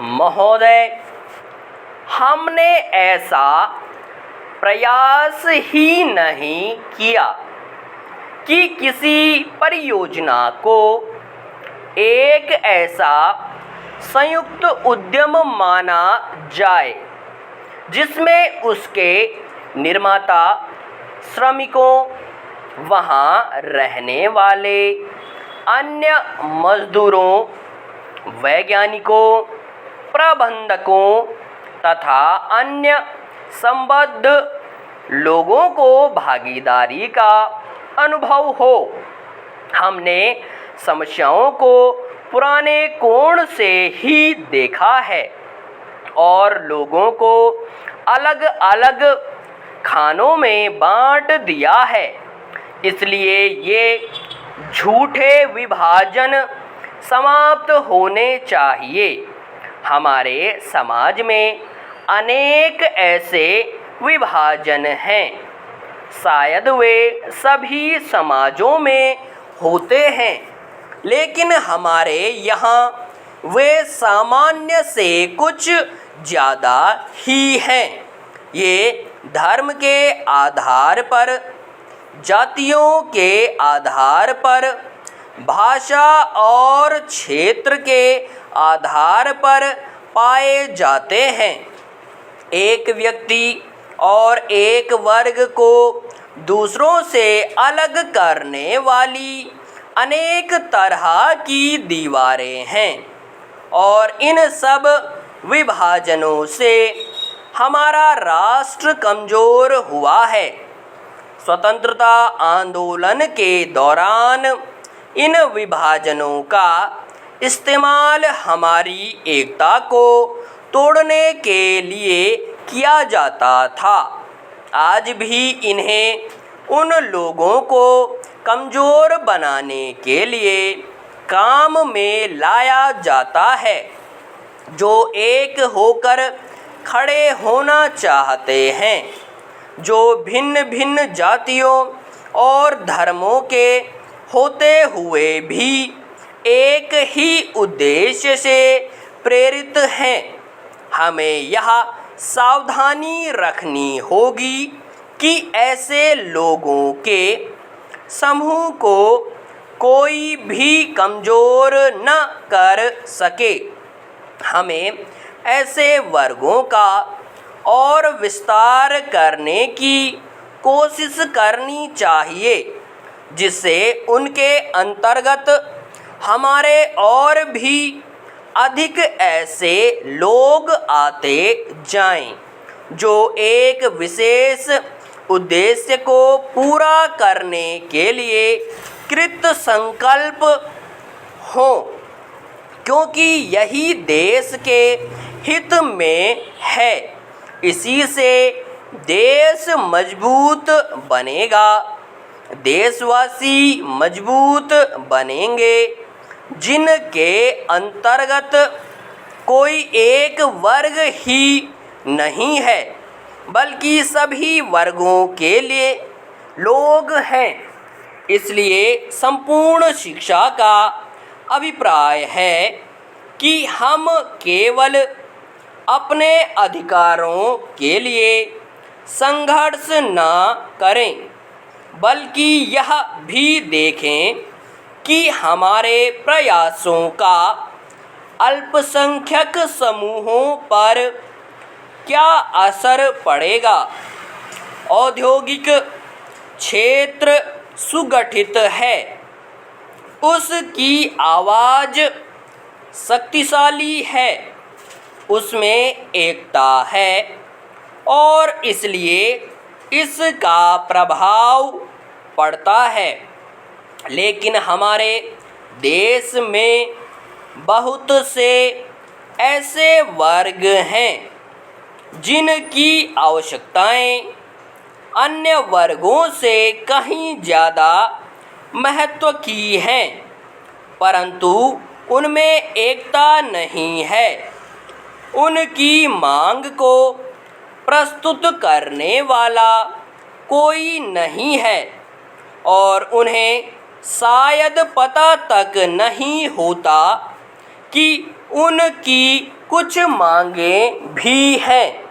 महोदय, हमने ऐसा प्रयास ही नहीं किया कि किसी परियोजना को एक ऐसा संयुक्त उद्यम माना जाए जिसमें उसके निर्माता, श्रमिकों, वहाँ रहने वाले अन्य मजदूरों, वैज्ञानिकों, प्रबंधकों तथा अन्य संबद्ध लोगों को भागीदारी का अनुभव हो। हमने समस्याओं को पुराने कोण से ही देखा है और लोगों को अलग अलग खानों में बांट दिया है। इसलिए ये झूठे विभाजन समाप्त होने चाहिए। हमारे समाज में अनेक ऐसे विभाजन हैं। शायद वे सभी समाजों में होते हैं, लेकिन हमारे यहाँ वे सामान्य से कुछ ज़्यादा ही हैं। ये धर्म के आधार पर, जातियों के आधार पर, भाषा और क्षेत्र के आधार पर पाए जाते हैं। एक व्यक्ति और एक वर्ग को दूसरों से अलग करने वाली अनेक तरह की दीवारें हैं और इन सब विभाजनों से हमारा राष्ट्र कमज़ोर हुआ है। स्वतंत्रता आंदोलन के दौरान इन विभाजनों का इस्तेमाल हमारी एकता को तोड़ने के लिए किया जाता था। आज भी इन्हें उन लोगों को कमज़ोर बनाने के लिए काम में लाया जाता है जो एक होकर खड़े होना चाहते हैं, जो भिन्न भिन्न जातियों और धर्मों के होते हुए भी एक ही उद्देश्य से प्रेरित हैं। हमें यह सावधानी रखनी होगी कि ऐसे लोगों के समूह को कोई भी कमज़ोर न कर सके। हमें ऐसे वर्गों का और विस्तार करने की कोशिश करनी चाहिए जिससे उनके अंतर्गत हमारे और भी अधिक ऐसे लोग आते जाएं, जो एक विशेष उद्देश्य को पूरा करने के लिए कृत संकल्प हों, क्योंकि यही देश के हित में है। इसी से देश मजबूत बनेगा। देशवासी मजबूत बनेंगे जिनके अंतर्गत कोई एक वर्ग ही नहीं है, बल्कि सभी वर्गों के लिए लोग हैं। इसलिए संपूर्ण शिक्षा का अभिप्राय है कि हम केवल अपने अधिकारों के लिए संघर्ष न करें, बल्कि यह भी देखें कि हमारे प्रयासों का अल्पसंख्यक समूहों पर क्या असर पड़ेगा। औद्योगिक क्षेत्र सुगठित है, उसकी आवाज़ शक्तिशाली है, उसमें एकता है और इसलिए इसका प्रभाव पड़ता है। लेकिन हमारे देश में बहुत से ऐसे वर्ग हैं जिनकी आवश्यकताएं अन्य वर्गों से कहीं ज़्यादा महत्व की हैं, परंतु उनमें एकता नहीं है। उनकी मांग को प्रस्तुत करने वाला कोई नहीं है और उन्हें शायद पता तक नहीं होता कि उनकी कुछ मांगे भी हैं।